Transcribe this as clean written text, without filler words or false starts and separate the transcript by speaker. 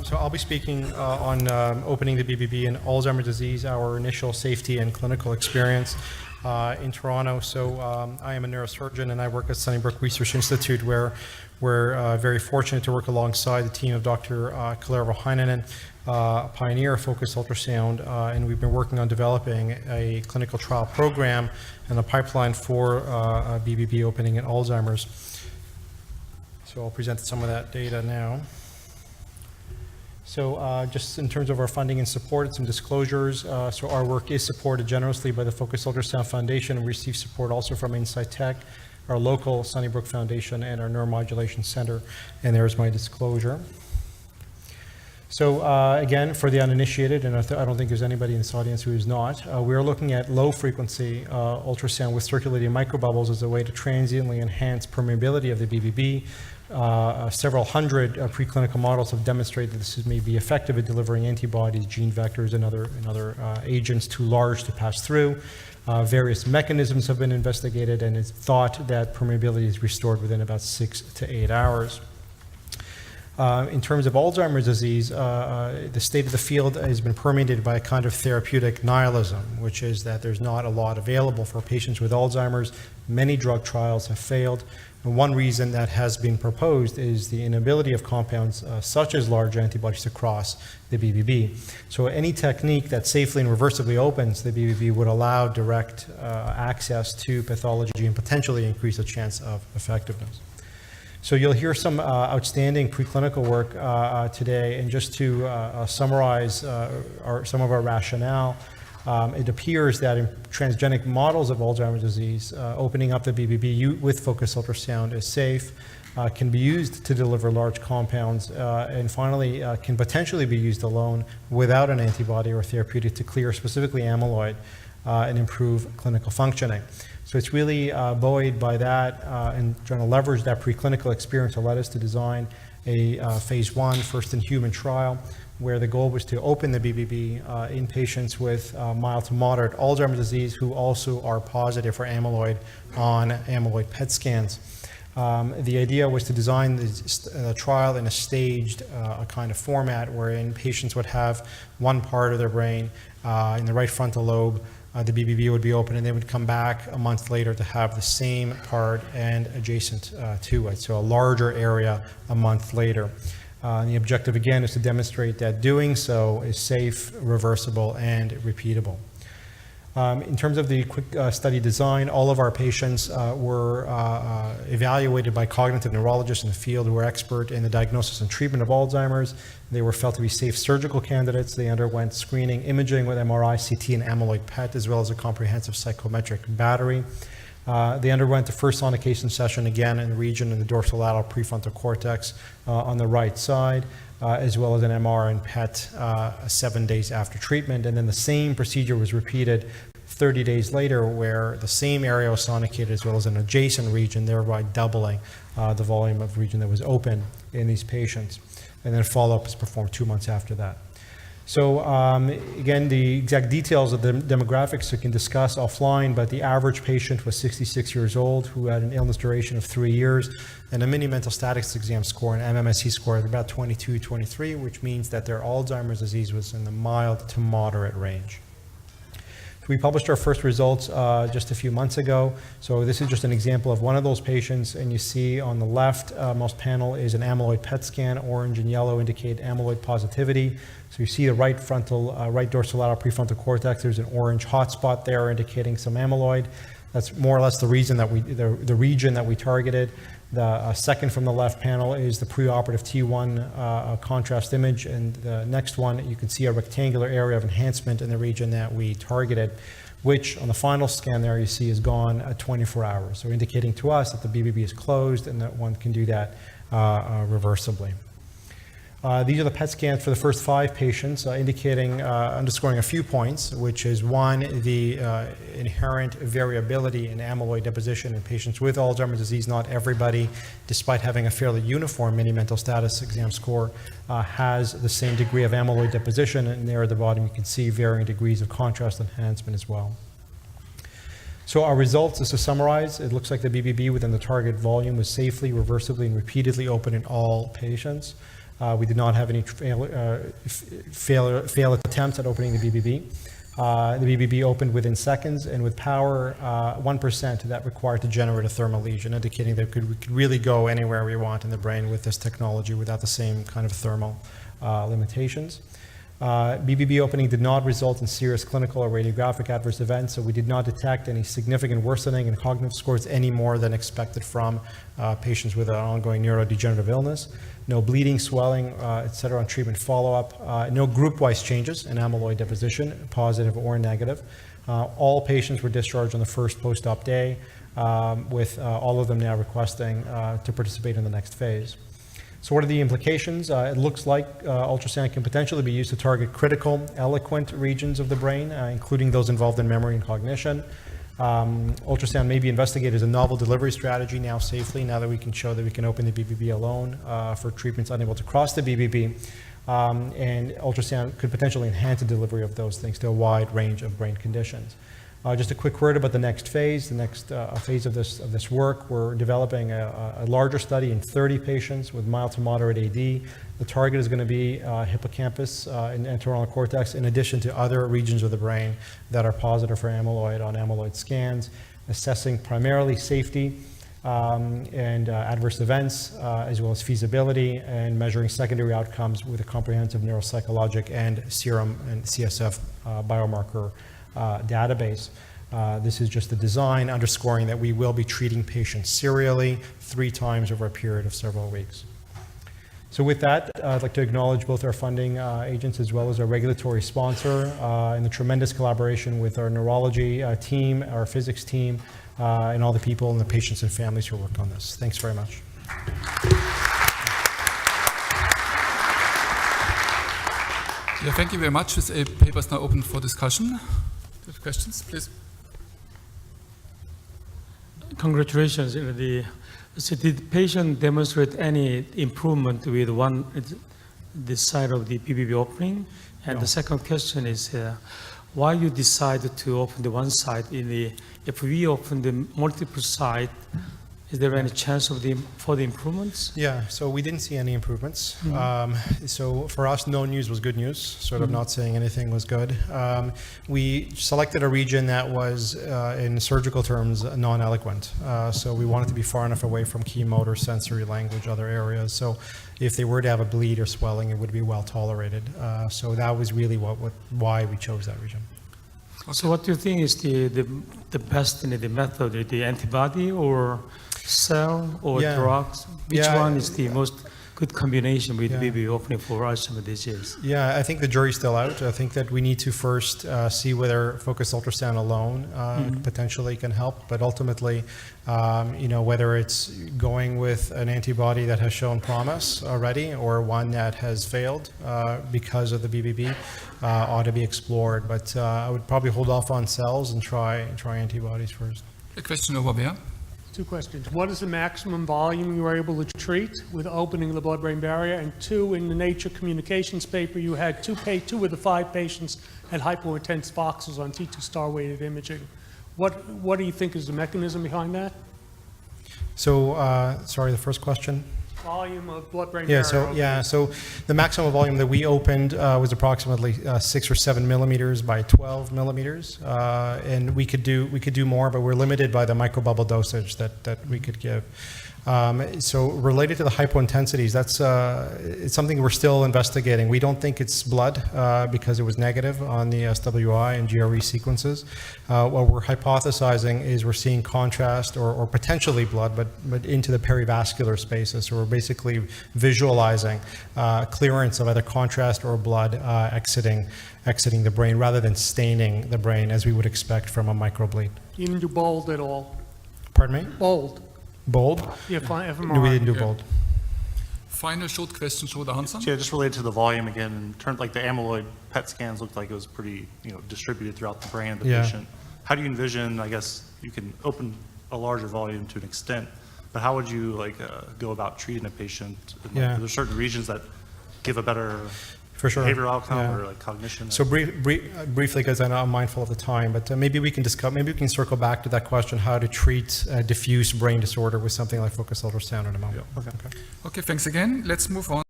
Speaker 1: So I'll be speaking on opening the BBB in Alzheimer's disease, our initial safety and clinical experience in Toronto. So I am a neurosurgeon and I work at Sunnybrook Research Institute, where we're very fortunate to work alongside the team of Dr. Kalervo-Heinonen, a pioneer of focused ultrasound, and we've been working on developing a clinical trial program and a pipeline for BBB opening in Alzheimer's. So I'll present some of that data now. So just in terms of our funding and support, some disclosures. So our work is supported generously by the Focused Ultrasound Foundation. We receive support also from Insight Tech, our local Sunnybrook Foundation, and our Neuromodulation Center. And there's my disclosure. So again, for the uninitiated, and I don't think there's anybody in this audience who is not, we're looking at low-frequency ultrasound with circulating microbubbles as a way to transiently enhance permeability of the BBB. Several hundred preclinical models have demonstrated that this may be effective at delivering antibodies, gene vectors, and other agents too large to pass through. Various mechanisms have been investigated, and it's thought that permeability is restored within about 6 to 8 hours. In terms of Alzheimer's disease, the state of the field has been permeated by a kind of therapeutic nihilism, which is that there's not a lot available for patients with Alzheimer's. Many drug trials have failed. And one reason that has been proposed is the inability of compounds such as large antibodies to cross the BBB. So any technique that safely and reversibly opens the BBB would allow direct access to pathology and potentially increase the chance of effectiveness. So you'll hear some outstanding preclinical work today, and just to summarize some of our rationale, it appears that in transgenic models of Alzheimer's disease, opening up the BBB with focused ultrasound is safe, can be used to deliver large compounds, and finally can potentially be used alone without an antibody or therapeutic to clear specifically amyloid and improve clinical functioning. So it's really buoyed by that and trying to leverage that preclinical experience that led us to design a phase 1 first-in-human trial, where the goal was to open the BBB in patients with mild to moderate Alzheimer's disease who also are positive for amyloid on amyloid PET scans. The idea was to design the trial in a staged kind of format, wherein patients would have one part of their brain in the right frontal lobe. The BBB would be open, and they would come back a month later to have the same part and adjacent to it, so a larger area a month later. And the objective, again, is to demonstrate that doing so is safe, reversible, and repeatable. In terms of the quick study design, all of our patients were evaluated by cognitive neurologists in the field who were expert in the diagnosis and treatment of Alzheimer's. They were felt to be safe surgical candidates. They underwent screening imaging with MRI, CT, and amyloid PET, as well as a comprehensive psychometric battery. They underwent the first sonication session, again in the region in the dorsolateral prefrontal cortex on the right side, as well as an MR and PET 7 days after treatment. And then the same procedure was repeated 30 days later, where the same area was sonicated as well as an adjacent region, thereby doubling the volume of region that was open in these patients. And then follow-up is performed 2 months after that. So again, the exact details of the demographics we can discuss offline, but the average patient was 66 years old who had an illness duration of 3 years and a mini mental status exam score, an MMSE score of about 22, 23, which means that their Alzheimer's disease was in the mild to moderate range. We published our first results just a few months ago. So this is just an example of one of those patients, and you see on the left most panel is an amyloid PET scan. Orange and yellow indicate amyloid positivity. So you see the right dorsolateral prefrontal cortex. There's an orange hotspot there indicating some amyloid. That's more or less the region that we targeted. The second from the left panel is the preoperative T1 contrast image, and the next one you can see a rectangular area of enhancement in the region that we targeted, which on the final scan there you see is gone at 24 hours, so indicating to us that the BBB is closed and that one can do that reversibly. These are the PET scans for the first 5 patients, underscoring a few points, which is one, the inherent variability in amyloid deposition in patients with Alzheimer's disease. Not everybody, despite having a fairly uniform mini mental status exam score, has the same degree of amyloid deposition, and there at the bottom you can see varying degrees of contrast enhancement as well. So our results, just to summarize, it looks like the BBB within the target volume was safely, reversibly, and repeatedly open in all patients. We did not have any failed attempts at opening the BBB. The BBB opened within seconds, and with power 1% that required to generate a thermal lesion, indicating that we could really go anywhere we want in the brain with this technology without the same kind of thermal limitations. BBB opening did not result in serious clinical or radiographic adverse events, so we did not detect any significant worsening in cognitive scores any more than expected from patients with an ongoing neurodegenerative illness. No bleeding, swelling, et cetera, on treatment follow-up. No group-wise changes in amyloid deposition, positive or negative. All patients were discharged on the first post-op day, with all of them now requesting to participate in the next phase. So what are the implications? It looks like ultrasound can potentially be used to target critical, eloquent regions of the brain, including those involved in memory and cognition. Ultrasound may be investigated as a novel delivery strategy now safely, now that we can show that we can open the BBB alone for treatments unable to cross the BBB. And ultrasound could potentially enhance the delivery of those things to a wide range of brain conditions. Just a quick word about the next phase. The next phase of this work, we're developing a larger study in 30 patients with mild to moderate AD. The target is going to be hippocampus and entorhinal cortex, in addition to other regions of the brain that are positive for amyloid on amyloid scans, assessing primarily safety and adverse events, as well as feasibility, and measuring secondary outcomes with a comprehensive neuropsychologic and serum and CSF biomarker database. This is just the design, underscoring that we will be treating patients serially 3 times over a period of several weeks. So with that, I'd like to acknowledge both our funding agents as well as our regulatory sponsor and the tremendous collaboration with our neurology team, our physics team, and all the people and the patients and families who worked on this. Thanks very much.
Speaker 2: Yeah, thank you very much. This paper is now open for discussion. Do you have questions, please?
Speaker 3: Congratulations. So did the patient demonstrate any improvement with this side of the BBB opening? And
Speaker 1: No.
Speaker 3: The second question is, why you decided to open the one side? If we open the multiple side, is there any chance for the improvements?
Speaker 1: Yeah, so we didn't see any improvements. So for us, no news was good news, sort of not saying anything was good. We selected a region that was, in surgical terms, non-eloquent. So we wanted to be far enough away from key motor, sensory, language, other areas. So if they were to have a bleed or swelling, it would be well tolerated. So that was really why we chose that region.
Speaker 3: Okay. So what do you think is the best the method, the antibody or cell or drugs? Which one is the most good combination with BBB opening for Alzheimer's disease? Yeah,
Speaker 1: I think the jury's still out. I think that we need to first see whether focused ultrasound alone potentially can help, but ultimately, whether it's going with an antibody that has shown promise already or one that has failed because of the BBB ought to be explored. But I would probably hold off on cells and try antibodies first.
Speaker 2: A question over there.
Speaker 4: 2 questions. What is the maximum volume you were able to treat with opening the blood-brain barrier? And 2, in the Nature Communications paper, you had 2 of the 5 patients had hypointense voxels on T2 star-weighted imaging. What do you think is the mechanism behind that?
Speaker 1: So, sorry, the first question?
Speaker 4: Volume of blood-brain barrier.
Speaker 1: So the maximum volume that we opened was approximately 6 or 7 millimeters by 12 millimeters, and we could do more, but we're limited by the microbubble dosage that we could give. So related to the hypointensities, that's it's something we're still investigating. We don't think it's blood because it was negative on the SWI and GRE sequences. What we're hypothesizing is we're seeing contrast or potentially blood, but into the perivascular spaces. So we're basically visualizing clearance of either contrast or blood exiting the brain rather than staining the brain as we would expect from a microbleed.
Speaker 4: You didn't do bold at all?
Speaker 1: Pardon me?
Speaker 4: Bold.
Speaker 1: Bold?
Speaker 4: Yeah, fMRI.
Speaker 1: No, we didn't do bold.
Speaker 2: Final short question, Shoda Hansen.
Speaker 5: Yeah, just related to the volume again. In terms like the amyloid PET scans looked like it was pretty, distributed throughout the brain of the patient. How do you envision? I guess you can open a larger volume to an extent, but how would you go about treating a patient? Are there certain regions that give a better behavioral outcome or cognition?
Speaker 1: So briefly, because I know I'm mindful of the time, but maybe we can circle back to that question: how to treat diffuse brain disorder with something like focused ultrasound in a moment.
Speaker 2: Okay, thanks again. Let's move on.